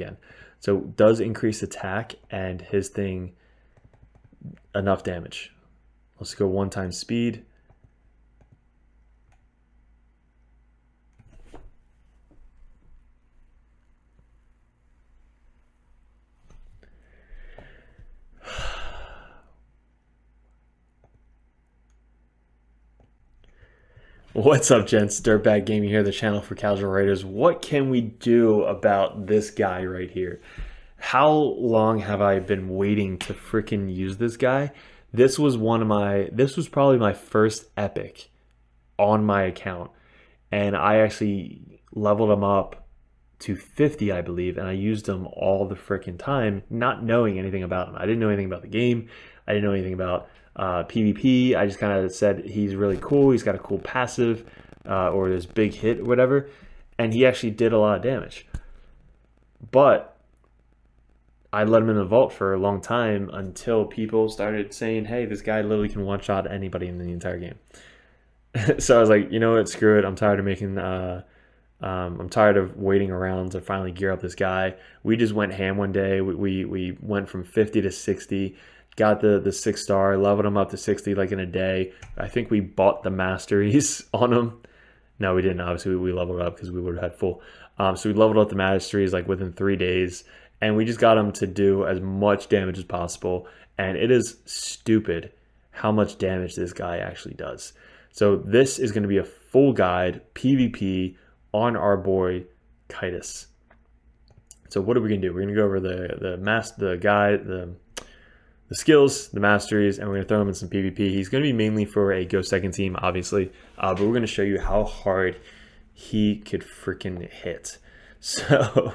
again. So does increase attack and his thing enough damage. Let's go 1 time speed. What's up, gents? DirtBag Gaming here, the channel for casual writers. What can we do about this guy right here? How long have I been waiting to freaking use this guy? This was probably my first epic on my account, and I actually leveled him up to 50, I believe, and I used him all the freaking time, not knowing anything about him. I didn't know anything about the game. I didn't know anything about PvP. I just kind of said he's really cool. He's got a cool passive or this big hit or whatever, and he actually did a lot of damage. But I let him in the vault for a long time until people started saying, hey, this guy literally can one-shot anybody in the entire game. So I was like, you know what, screw it. I'm tired of making I'm tired of waiting around to finally gear up this guy. We just went ham one day. We went from 50 to 60, got the 6-star, leveled him up to 60 like in a day. I think we bought the Masteries on him. No, we didn't. Obviously, we leveled up because we would have had full. So we leveled up the Masteries like within 3 days, and we just got him to do as much damage as possible. And it is stupid how much damage this guy actually does. So this is going to be a full guide PvP on our boy KYTIS. So what are we gonna do? We're gonna go over the skills, the masteries, and we're gonna throw him in some PvP. He's gonna be mainly for a go second team, obviously, but we're gonna show you how hard he could freaking hit. So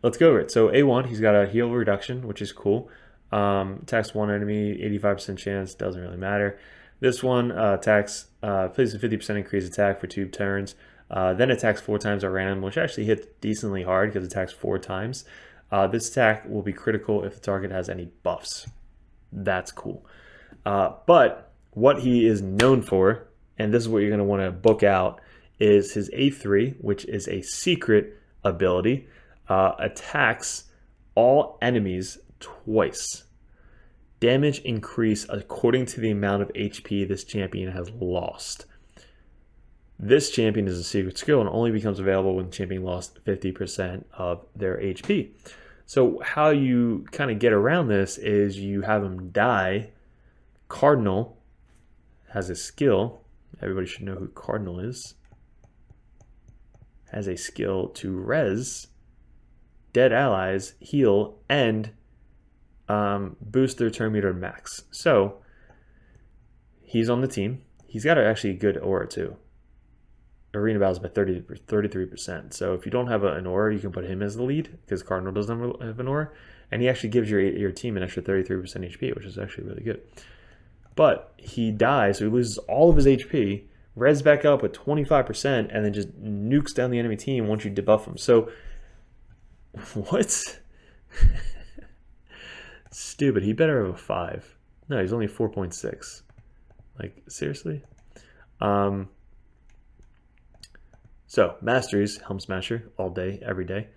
let's go over it. So A1, he's got a heal reduction, which is cool. Attacks one enemy, 85% chance, doesn't really matter. This one plays a 50% increased attack for 2 turns. Then attacks 4 times at random, which actually hits decently hard because it attacks 4 times. This attack will be critical if the target has any buffs. That's cool. But what he is known for, and this is what you're going to want to book out, is his A3, which is a secret ability. Attacks all enemies twice. Damage increase according to the amount of HP this champion has lost. This champion is a secret skill and only becomes available when the champion lost 50% of their HP. So how you kind of get around this is you have him die. Cardinal has a skill. Everybody should know who Cardinal is. Has a skill to res dead allies, heal, and boost their turn meter to max. So he's on the team. He's got actually a good aura too. Arena battles by 33%. So if you don't have an aura, you can put him as the lead because Cardinal doesn't have an aura, and he actually gives your team an extra 33% HP, which is actually really good. But he dies, so he loses all of his HP, res back up with 25%, and then just nukes down the enemy team once you debuff him. So what? Stupid. He better have a 5. No, he's only 4.6. Like, seriously? So, Masteries, Helm Smasher, all day, every day.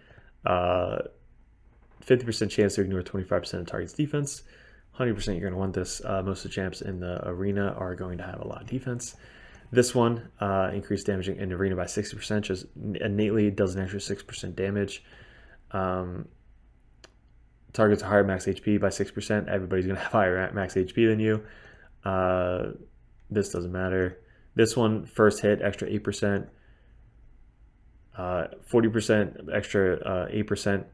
50% chance to ignore 25% of target's defense. 100% you're going to want this. Most of the champs in the arena are going to have a lot of defense. This one, increased damage in arena by 60%, just innately does an extra 6% damage. Targets a higher max HP by 6%. Everybody's going to have higher max HP than you. This doesn't matter. This one, first hit, extra 8%. 40% extra 8%.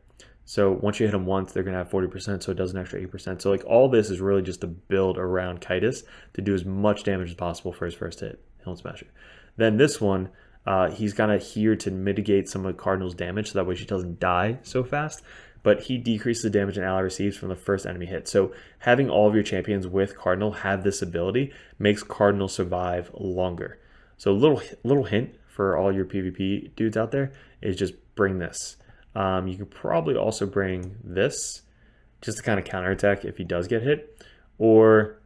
So once you hit them once, they're going to have 40%, so it does an extra 8%. So like all this is really just to build around KYTIS to do as much damage as possible for his first hit, Helm Smasher. Then this one, he's kind of here to mitigate some of Cardinal's damage so that way she doesn't die so fast. But he decreases the damage an ally receives from the first enemy hit. So having all of your champions with Cardinal have this ability makes Cardinal survive longer. So little hint for all your PvP dudes out there is just bring this. You could probably also bring this just to kind of counterattack if he does get hit, or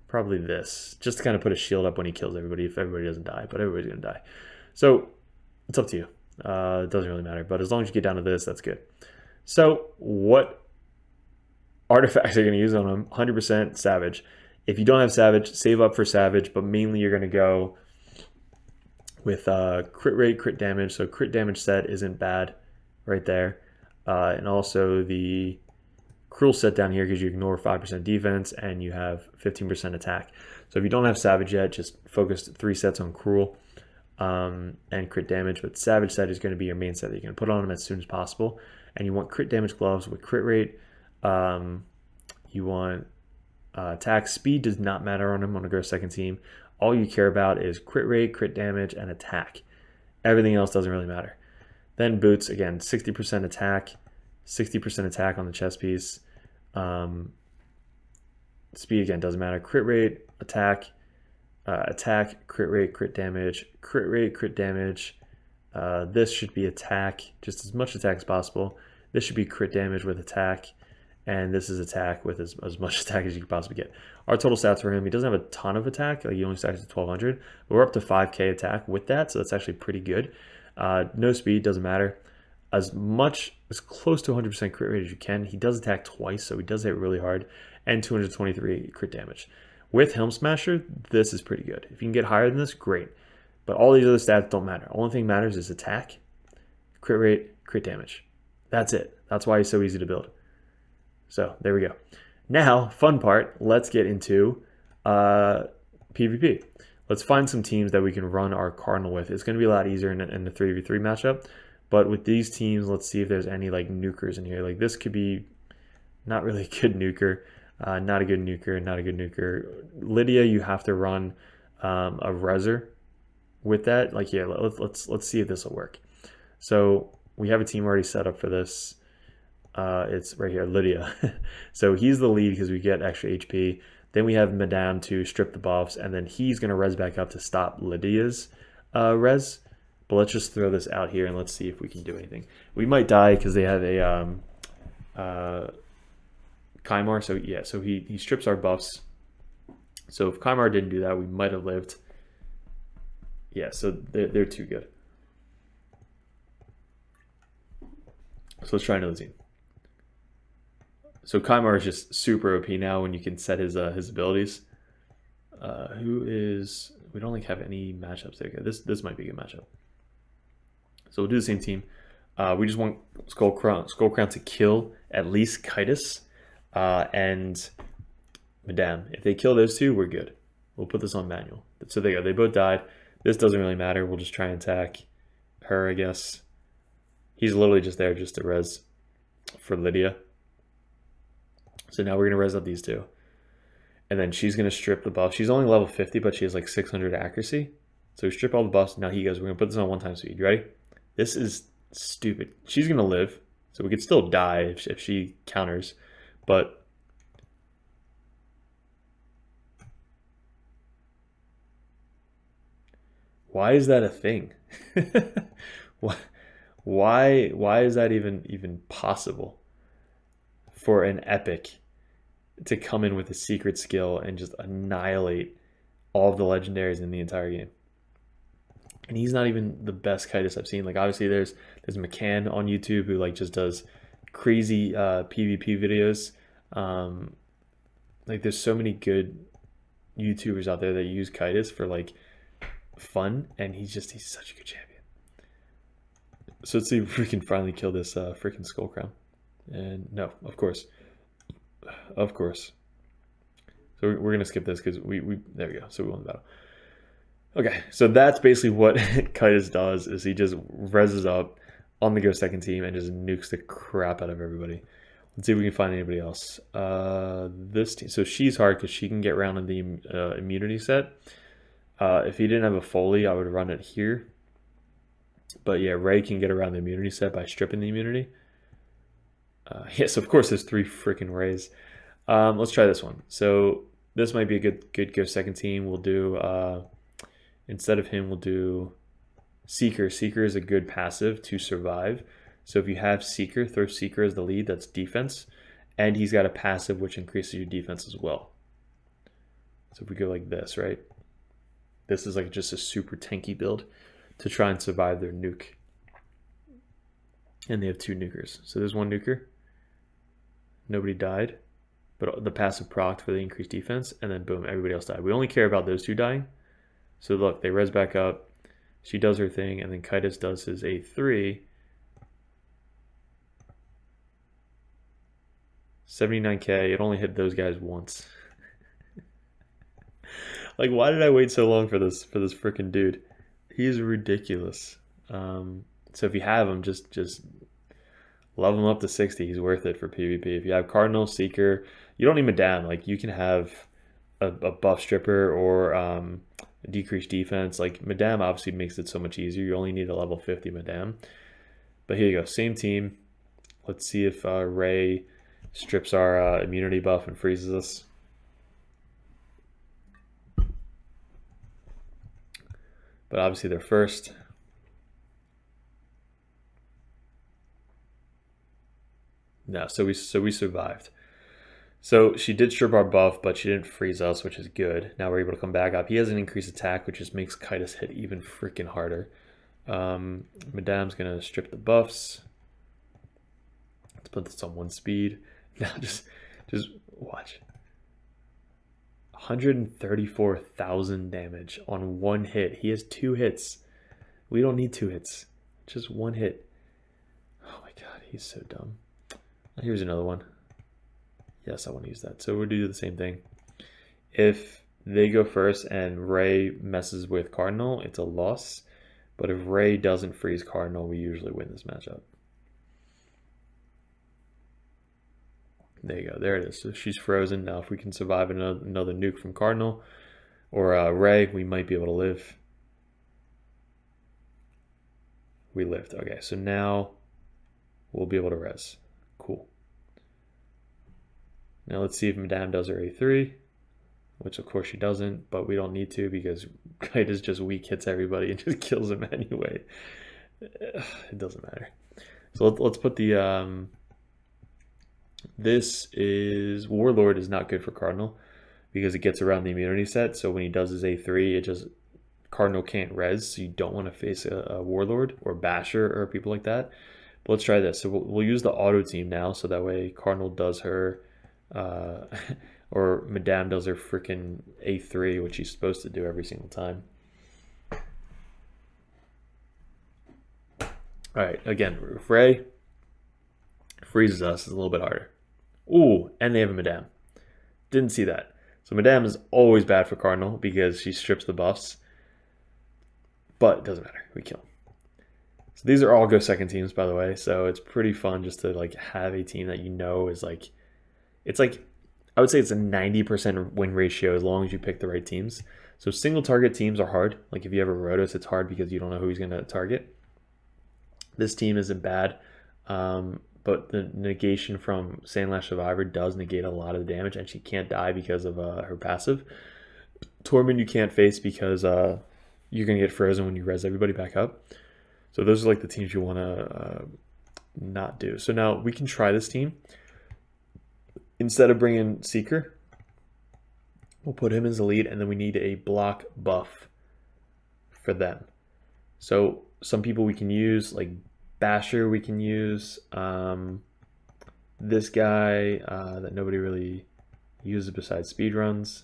probably this just to kind of put a shield up when he kills everybody if everybody doesn't die, but everybody's gonna die. So it's up to you. It doesn't really matter, but as long as you get down to this, that's good. So what artifacts are you going to use on him? 100% Savage. If you don't have Savage, save up for Savage, but mainly you're going to go with crit rate, crit damage. So crit damage set isn't bad right there. And also the Cruel set down here because you ignore 5% defense and you have 15% attack. So if you don't have Savage yet, just focus 3 sets on Cruel and crit damage. But Savage set is going to be your main set that you're going to put on him as soon as possible. And you want crit damage gloves with crit rate. You want attack. Speed does not matter on him on a go second team. All you care about is crit rate, crit damage, and attack. Everything else doesn't really matter. Then boots, again, 60% attack, 60% attack on the chest piece. Speed, again, doesn't matter. Crit rate, attack, attack, crit rate, crit damage, crit rate, crit damage. This should be attack, just as much attack as possible. This should be crit damage with attack. And this is attack with as much attack as you can possibly get. Our total stats for him, he doesn't have a ton of attack. Like he only stacks at 1200, but we're up to 5k attack with that, so that's actually pretty good. No speed, doesn't matter. As close to 100% crit rate as you can. He does attack twice, so he does hit really hard, and 223 crit damage. With Helm Smasher, this is pretty good. If you can get higher than this, great. But all these other stats don't matter. Only thing matters is attack, crit rate, crit damage. That's it. That's why he's so easy to build. So there we go. Now, fun part, let's get into PvP. Let's find some teams that we can run our Cardinal with. It's going to be a lot easier in the 3v3 matchup. But with these teams, let's see if there's any like nukers in here. Like this could be not really a good nuker, not a good nuker, not a good nuker. Lydia, you have to run a Reser with that. Like yeah, let's see if this will work. So we have a team already set up for this. It's right here, Lydia. So he's the lead because we get extra HP. Then we have Madame to strip the buffs, and then he's going to res back up to stop Lydia's res. But let's just throw this out here and let's see if we can do anything. We might die because they have a Kymar. So yeah, so he strips our buffs. So if Kymar didn't do that, we might have lived. Yeah, so they're too good. So let's try another team. So Kymar is just super OP now when you can set his abilities. Who is... We don't like have any matchups there. Okay, this might be a good matchup. So we'll do the same team. We just want Skullcrown to kill at least KYTIS and Madame. If they kill those two, we're good. We'll put this on manual. So there you go. They both died. This doesn't really matter. We'll just try and attack her, I guess. He's literally just there just to res for Lydia. So now we're going to res up these two. And then she's going to strip the buff. She's only level 50, but she has like 600 accuracy. So we strip all the buffs. Now he goes, we're going to put this on 1x speed. You ready? This is stupid. She's going to live. So we could still die if she counters. But why is that a thing? Why is that even possible for an epic to come in with a secret skill and just annihilate all of the legendaries in the entire game? And he's not even the best KYTIS I've seen. Like obviously there's McCann on YouTube who like just does crazy PvP videos. Like there's so many good YouTubers out there that use KYTIS for like fun, and he's such a good champion. So let's see if we can finally kill this freaking Skullcrown. And no, of course. Of course. So we're going to skip this because we there we go. So we won the battle. Okay, so that's basically what KYTIS does, is he just reses up on the go second team and just nukes the crap out of everybody. Let's see if we can find anybody else. This team, so she's hard because she can get around in the immunity set. If he didn't have a Foley, I would run it here. But yeah, Ray can get around the immunity set by stripping the immunity. Yes, of course there's 3 freaking Rays. Let's try this one. So this might be a good go second team. We'll do, instead of him, we'll do Seeker. Seeker is a good passive to survive. So if you have Seeker, throw Seeker as the lead, that's defense. And he's got a passive which increases your defense as well. So if we go like this, right? This is like just a super tanky build. to try and survive their nuke. And they have 2 nukers. So there's 1 nuker. Nobody died, but the passive proc for the increased defense, and then boom, everybody else died. We only care about those 2 dying. So look, they res back up. She does her thing, and then KYTIS does his A3. 79k. It only hit those guys once. Like, why did I wait so long for this freaking dude? He is ridiculous. So if you have him, just level him up to 60. He's worth it for PvP. If you have Cardinal, Seeker, you don't need Madame. Like, you can have a buff stripper or a decreased defense. Like, Madame obviously makes it so much easier. You only need a level 50 Madame. But here you go, same team. Let's see if Ray strips our immunity buff and freezes us. But obviously they're first. No, so we survived. So she did strip our buff, but she didn't freeze us, which is good. Now we're able to come back up. He has an increased attack, which just makes KYTIS hit even freaking harder. Madame's gonna strip the buffs. Let's put this on 1 speed. Now just watch. 134,000 damage on 1 hit. He has 2 hits. We don't need 2 hits. Just 1 hit. Oh my god, he's so dumb. Here's another one. Yes, I want to use that. So we'll do the same thing. If they go first and Ray messes with Cardinal, it's a loss. But if Ray doesn't freeze Cardinal, we usually win this matchup. There you go. There it is. So she's frozen. Now if we can survive another nuke from Cardinal or Ray, we might be able to live. We lived. Okay, so now we'll be able to res. Cool. Now let's see if Madame does her A3, which of course she doesn't, but we don't need to because KYTIS just weak hits everybody and just kills them anyway. It doesn't matter. So let's put the this is Warlord is not good for Cardinal because it gets around the immunity set. So when he does his A3, it just Cardinal can't res, so you don't want to face a Warlord or Basher or people like that. But let's try this. So we'll use the auto team now, so that way Cardinal does her or Madame does her freaking A3, which she's supposed to do every single time. All right, again, if Ray freezes us, it's a little bit harder. Ooh, and they have a Madame. Didn't see that. So Madame is always bad for Cardinal because she strips the buffs. But it doesn't matter. We kill him. So these are all go second teams, by the way. So it's pretty fun just to like have a team that you know is like, it's like, I would say it's a 90% win ratio as long as you pick the right teams. So single target teams are hard. Like if you have a Rotos, it's hard because you don't know who he's going to target. This team isn't bad, but the negation from Sandlash Survivor does negate a lot of the damage, and she can't die because of her passive. Tormund you can't face because you're going to get frozen when you res everybody back up. So those are like the teams you want to not do. So now we can try this team. Instead of bringing Seeker, we'll put him as the lead, and then we need a block buff for them. So some people we can use, like Basher we can use. This guy that nobody really uses besides speedruns.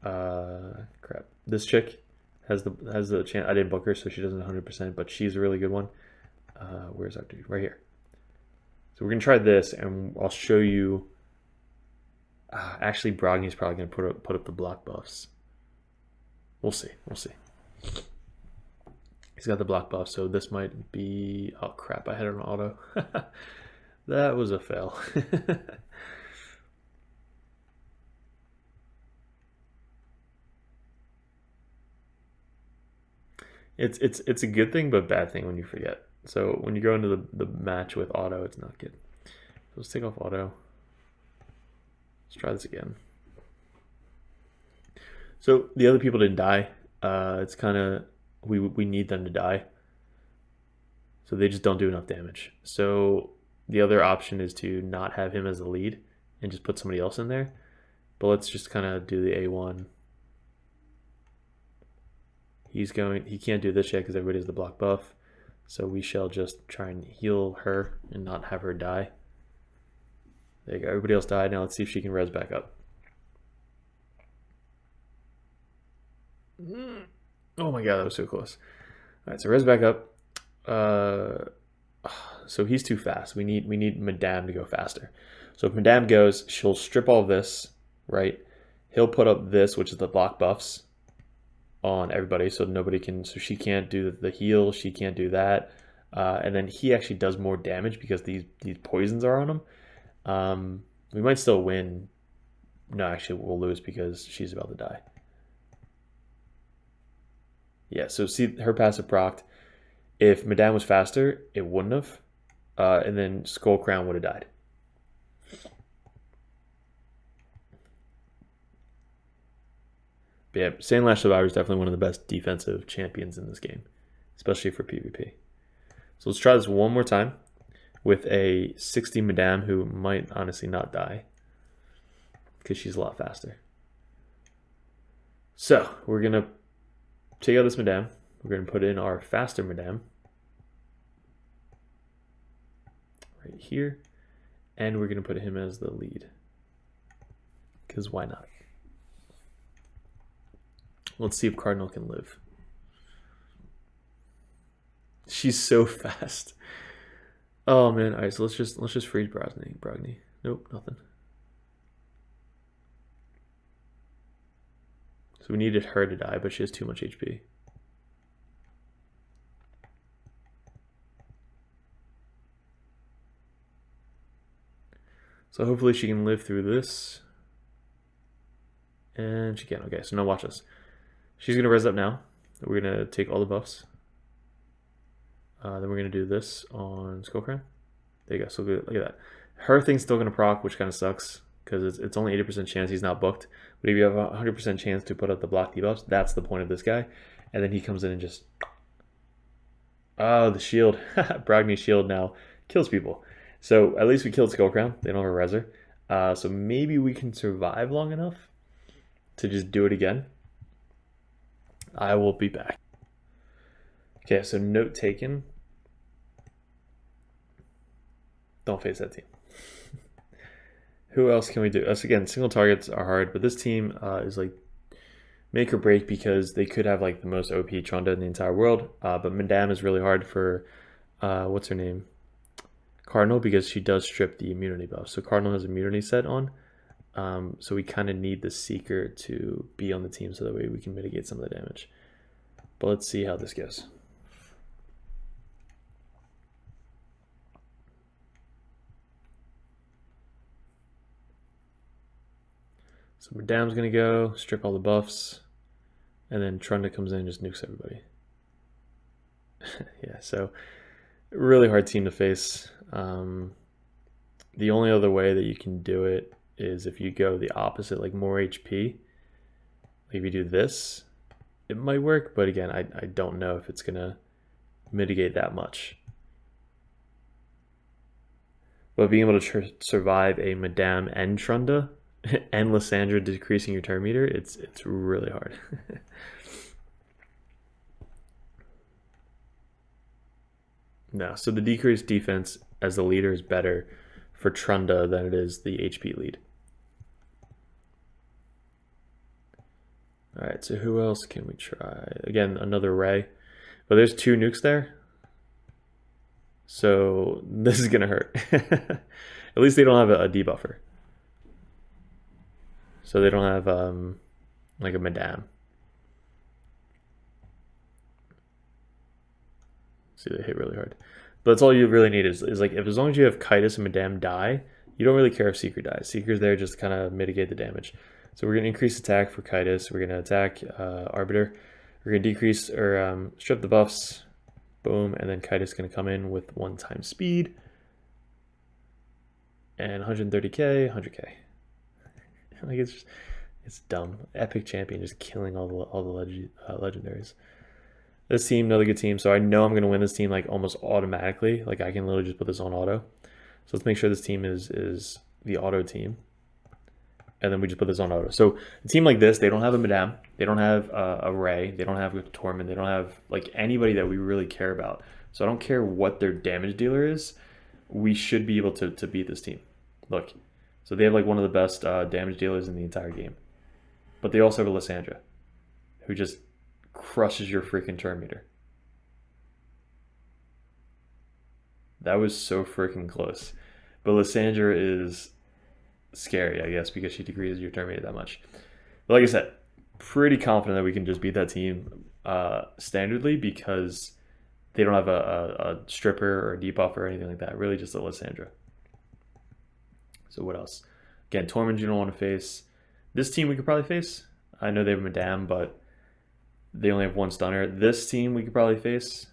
Crap. This chick has the chance. I didn't book her, so she doesn't 100%, but she's a really good one. Where's our dude? Right here. So we're gonna try this, and I'll show you. Actually, Brogny's probably gonna put up the block buffs. We'll see. We'll see. He's got the block buff, so this might be. Oh crap! I had it on auto. That was a fail. It's a good thing, but bad thing when you forget. So when you go into the match with auto, it's not good. So let's take off auto. Let's try this again. So the other people didn't die. It's kind of we need them to die. So they just don't do enough damage. So the other option is to not have him as the lead and just put somebody else in there. But let's just kind of do the A1. He can't do this yet because everybody has the block buff. So we shall just try and heal her and not have her die. There you go. Everybody else died. Now let's see if she can res back up. Oh my god, that was so close. All right, so res back up. So he's too fast. We need Madame to go faster. So if Madame goes, she'll strip all of this, right? He'll put up this, which is the block buffs, on everybody, so nobody can. So she can't do the heal. She can't do that. And then he actually does more damage because these poisons are on him. We might still win. No, actually, we'll lose because she's about to die. Yeah, so see her passive procced. If Madame was faster, it wouldn't have. And then Skull Crown would have died. But yeah, Sandlash Survivor is definitely one of the best defensive champions in this game, especially for PvP. So let's try this one more time with a 60 Madame who might honestly not die because she's a lot faster. So we're going to take out this Madame. We're going to put in our faster Madame right here. And we're going to put him as the lead because why not? Let's see if Cardinal can live. She's so fast. Oh man! All right, so let's just freeze Brogni. Nope, nothing. So we needed her to die, but she has too much HP. So hopefully she can live through this. And she can. Okay, so now watch this. She's going to res up now. We're going to take all the buffs. Then we're going to do this on Skullcrown. There you go. So look at that. Her thing's still going to proc, which kind of sucks because it's only 80% chance he's not booked. But if you have a 100% chance to put up the block debuffs, that's the point of this guy. And then he comes in and just... Oh, the shield. Brogni's shield now kills people. So at least we killed Skullcrown. They don't have a reser. So maybe we can survive long enough to just do it again. I will be back. Okay, so note taken. Don't face that team. Who else can we do? Us again, single targets are hard, but this team is like make or break because they could have like the most OP Trunda in the entire world. But Madame is really hard for what's her name? Cardinal, because she does strip the immunity buff. So Cardinal has immunity set on. So we kind of need the Seeker to be on the team so that way we can mitigate some of the damage. But let's see how this goes. So Madame's going to go, strip all the buffs, and then Trunda comes in and just nukes everybody. Yeah, so really hard team to face. The only other way that you can do it is if you go the opposite, like more HP. Like if you do this, it might work, but again, I don't know if it's gonna mitigate that much. But being able to survive a Madame and Trunda and Lysandra decreasing your turn meter, it's really hard. No, so the decreased defense as the leader is better for Trunda than it is the HP lead. All right, so who else can we try? Again, another Ray. But there's 2 nukes there. So this is going to hurt. At least they don't have a debuffer. So they don't have like a Madame. See, they hit really hard. But that's all you really need is like, if as long as you have KYTIS and Madame die, you don't really care if Seeker dies. Seeker's there just to kind of mitigate the damage. So we're going to increase attack for KYTIS. We're going to attack Arbiter. We're going to decrease or strip the buffs. Boom. And then KYTIS is going to come in with 1x speed. And 130k, 100k. Like it's dumb. Epic champion just killing all the legendaries. This team, another good team. So I know I'm going to win this team like almost automatically. Like I can literally just put this on auto. So let's make sure this team is the auto team. and then we just put this on auto. So a team like this, they don't have a Madame, they don't have a Ray, they don't have a Tormund, they don't have like anybody that we really care about. So I don't care what their damage dealer is, we should be able to beat this team. Look, so they have like one of the best damage dealers in the entire game. But they also have a Lysandra, who just crushes your freaking turn meter. That was so freaking close. But Lysandra is scary, I guess, because she decreases your turn meter that much. But like I said, pretty confident that we can just beat that team standardly because they don't have a stripper or a debuff or anything like that. Really just a Lysandra. So what else? Again, Tormund you don't want to face. This team we could probably face. I know they have Madame, but they only have one stunner. This team we could probably face.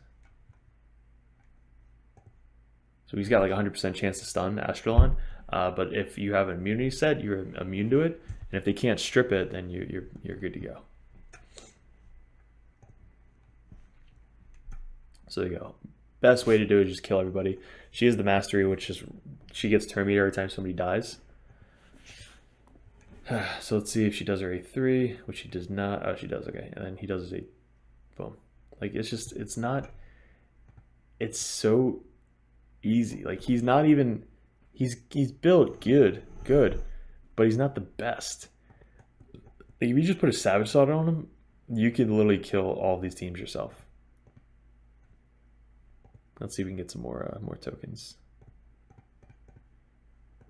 So he's got like 100% chance to stun Astralon. But if you have an immunity set, you're immune to it. And if they can't strip it, then you're good to go. So there you go. Best way to do it is just kill everybody. She is the Mastery, which is she gets turn meter every time somebody dies. So let's see if she does her A3, which she does not. Oh, she does. Okay, and then he does his A. Boom. Like it's not. It's so easy. Like he's not even. He's built good, but he's not the best. Like if you just put a Savage Slaughter on him, you could literally kill all these teams yourself. Let's see if we can get some more tokens.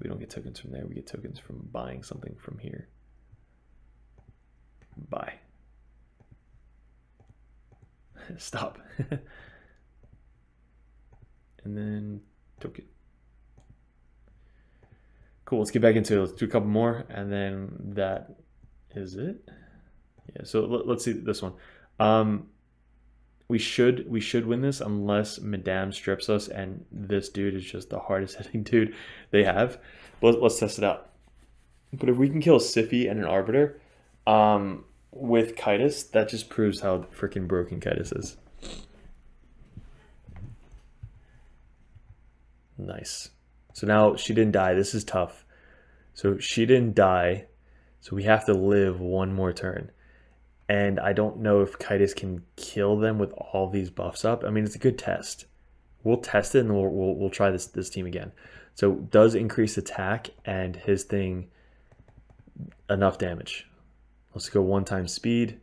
We don't get tokens from there. We get tokens from buying something from here. Buy. Stop. And then token. Cool. Let's get back into it. Let's do a couple more, and then that is it. Yeah. So let's see this one. We should win this unless Madame strips us, and this dude is just the hardest hitting dude they have. But let's test it out. But if we can kill Siphi and an Arbiter with KYTIS, that just proves how freaking broken KYTIS is. Nice. So now she didn't die. This is tough. So she didn't die. So we have to live one more turn. And I don't know if KYTIS can kill them with all these buffs up. I mean, it's a good test. We'll test it and we'll try this team again. So does increase attack and his thing enough damage. Let's go 1 time speed.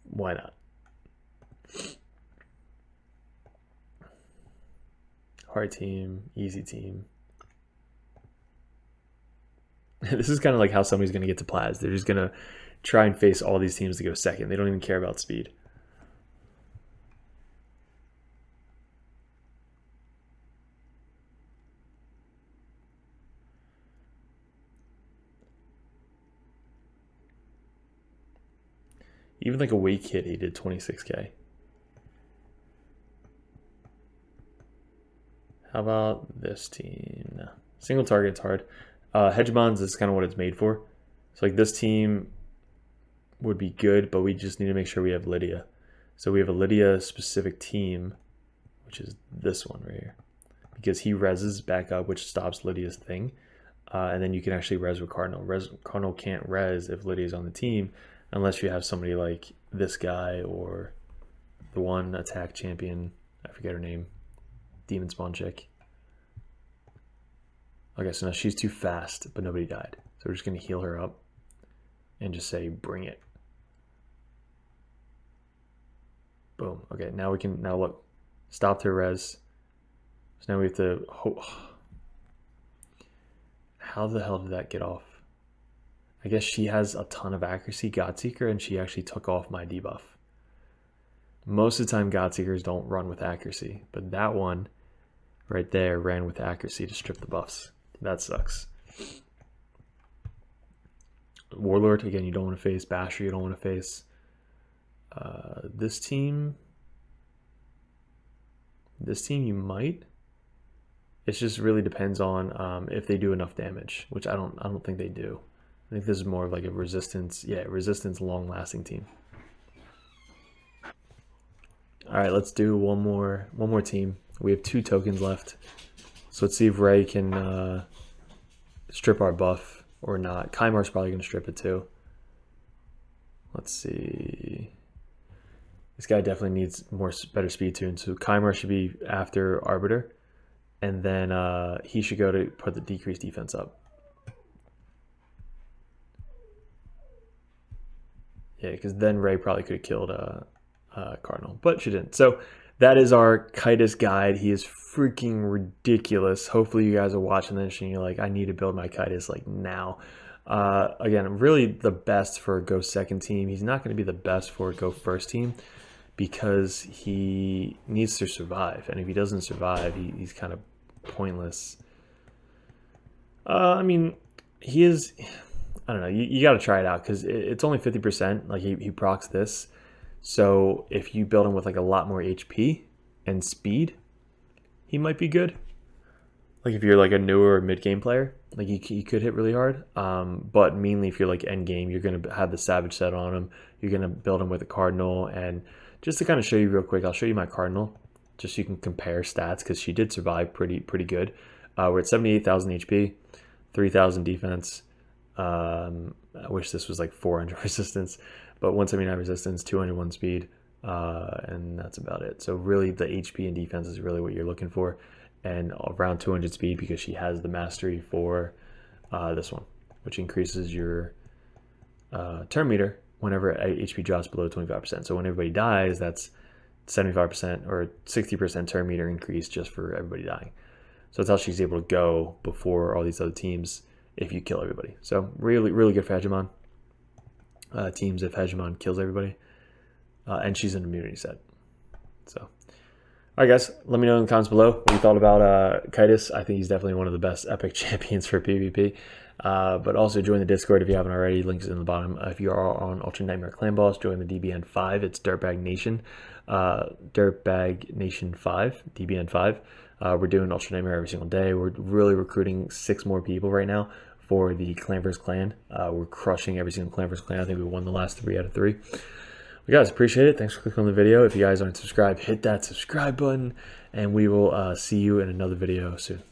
Why not? Hard team, easy team. This is kind of like how somebody's going to get to Plaz. They're just going to try and face all these teams to go second. They don't even care about speed. Even like a Wake Kid, he did 26k. How about this team? No. Single target's hard. Hegemons is kind of what it's made for. So like this team would be good, but we just need to make sure we have Lydia. So we have a Lydia specific team, which is this one right here. Because he reses back up, which stops Lydia's thing. And then you can actually res with Cardinal. Cardinal can't res if Lydia's on the team, unless you have somebody like this guy or the one attack champion. I forget her name. Demon Spawn chick. Okay, so now she's too fast, but nobody died. So we're just going to heal her up and just say, bring it. Boom. Okay, now we can, now look. Stopped her res. So now we have to, how the hell did that get off? I guess she has a ton of accuracy, Godseeker, and she actually took off my debuff. Most of the time, Godseekers don't run with accuracy, but that one right there ran with accuracy to strip the buffs. That sucks. Warlord, again, you don't want to face. Basher, you don't want to face. This team you might. It just really depends on if they do enough damage, which I don't think they do. I think this is more of like a resistance, yeah, resistance long-lasting team. All right, let's do one more team. We have 2 tokens left, so let's see if Ray can strip our buff or not. Kymar's probably gonna strip it too. Let's see. This guy definitely needs better speed tune. So Kymar should be after Arbiter, and then he should go to put the decreased defense up. Yeah, because then Ray probably could have killed Cardinal, but she didn't. So that is our KYTIS guide. He is freaking ridiculous. Hopefully you guys are watching this and you're like, I need to build my KYTIS like now. Again, really the best for a go second team. He's not going to be the best for a go first team because he needs to survive. And if he doesn't survive, he's kind of pointless. I mean, he is... I don't know. You got to try it out because it's only 50%. Like he procs this. So if you build him with like a lot more HP and speed, he might be good. Like if you're like a newer mid-game player, like he could hit really hard. But mainly if you're like end game, you're going to have the Savage set on him. You're going to build him with a Cardinal. And just to kind of show you real quick, I'll show you my Cardinal just so you can compare stats because she did survive pretty good. We're at 78,000 HP, 3,000 defense. I wish this was like 400 resistance, but 179 resistance, 201 speed, and that's about it. So really the HP and defense is really what you're looking for, and around 200 speed because she has the mastery for this one, which increases your turn meter whenever HP drops below 25%. So when everybody dies, that's 75% or 60% turn meter increase just for everybody dying. So that's how she's able to go before all these other teams if you kill everybody. So really good for Hegemon. Teams if Hegemon kills everybody. And she's an immunity set. So, all right, guys, let me know in the comments below what you thought about KYTIS. I think he's definitely one of the best epic champions for PvP. But also join the Discord if you haven't already. Links in the bottom. If you are on Ultra Nightmare Clan Boss, join the DBN 5. It's DirtBag Nation. DirtBag Nation 5, DBN 5. We're doing Ultra Nightmare every single day. We're really recruiting 6 more people right now for the Clan vs. Clan. We're crushing every single Clan vs. Clan. I think we won the last 3 out of 3. Well, guys, appreciate it. Thanks for clicking on the video. If you guys aren't subscribed, hit that subscribe button, and we will see you in another video soon.